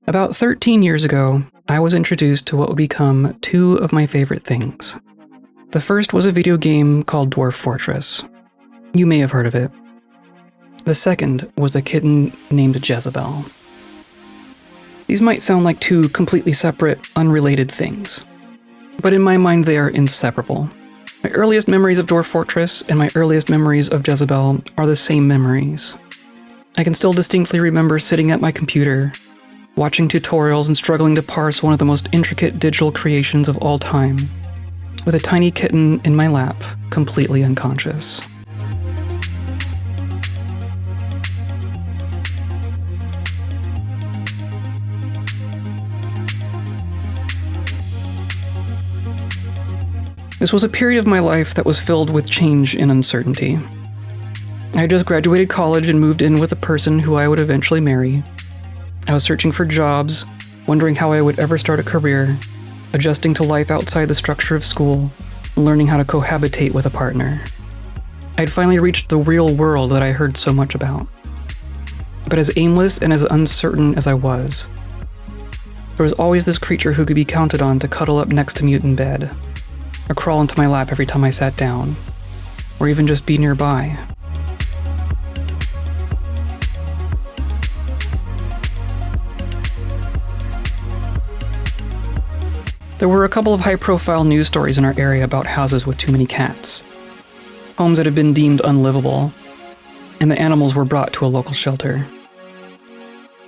About 13 years ago, I was introduced to what would become two of my favorite things. The first was a video game called Dwarf Fortress. You may have heard of it. The second was a kitten named Jezebel. These might sound like two completely separate, unrelated things, but in my mind they are inseparable. My earliest memories of Dwarf Fortress and my earliest memories of Jezebel are the same memories. I can still distinctly remember sitting at my computer, watching tutorials and struggling to parse one of the most intricate digital creations of all time, with a tiny kitten in my lap, completely unconscious. This was a period of my life that was filled with change and uncertainty. I had just graduated college and moved in with a person who I would eventually marry. I was searching for jobs, wondering how I would ever start a career, adjusting to life outside the structure of school, and learning how to cohabitate with a partner. I had finally reached the real world that I heard so much about. But as aimless and as uncertain as I was, there was always this creature who could be counted on to cuddle up next to me in bed, or crawl into my lap every time I sat down, or even just be nearby. There were a couple of high-profile news stories in our area about houses with too many cats, homes that had been deemed unlivable, and the animals were brought to a local shelter.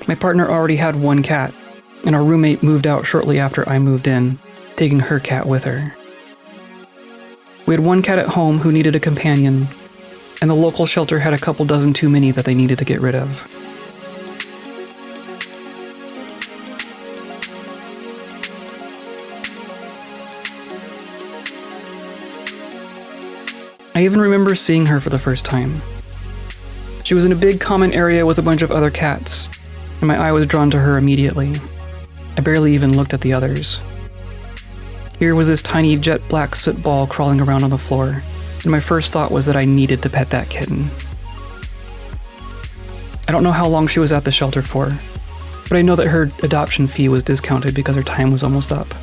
My partner already had one cat, and our roommate moved out shortly after I moved in, taking her cat with her. We had one cat at home who needed a companion, and the local shelter had a couple dozen too many that they needed to get rid of. I even remember seeing her for the first time. She was in a big common area with a bunch of other cats, and my eye was drawn to her immediately. I barely even looked at the others. Here was this tiny jet black soot ball crawling around on the floor, and my first thought was that I needed to pet that kitten. I don't know how long she was at the shelter for, but I know that her adoption fee was discounted because her time was almost up,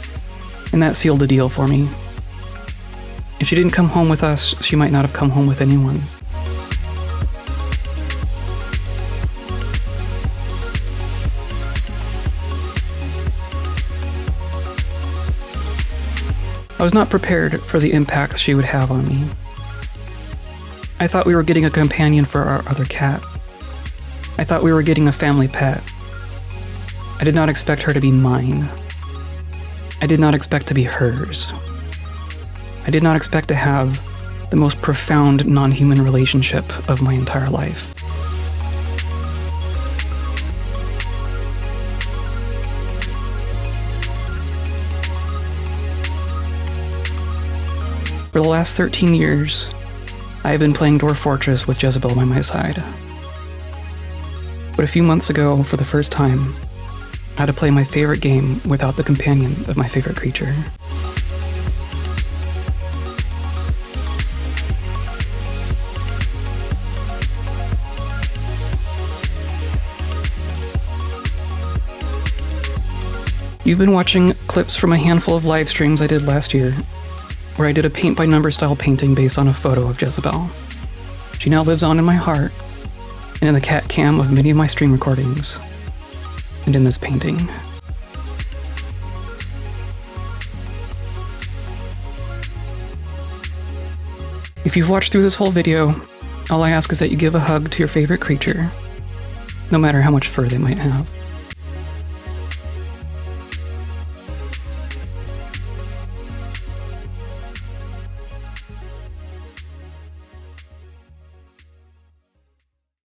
and that sealed the deal for me. If she didn't come home with us, she might not have come home with anyone. I was not prepared for the impact she would have on me. I thought we were getting a companion for our other cat. I thought we were getting a family pet. I did not expect her to be mine. I did not expect to be hers. I did not expect to have the most profound non-human relationship of my entire life. For the last 13 years, I have been playing Dwarf Fortress with Jezebel by my side. But a few months ago, for the first time, I had to play my favorite game without the companion of my favorite creature. You've been watching clips from a handful of live streams I did last year, where I did a paint-by-number style painting based on a photo of Jezebel. She now lives on in my heart, and in the cat cam of many of my stream recordings, and in this painting. If you've watched through this whole video, all I ask is that you give a hug to your favorite creature, no matter how much fur they might have.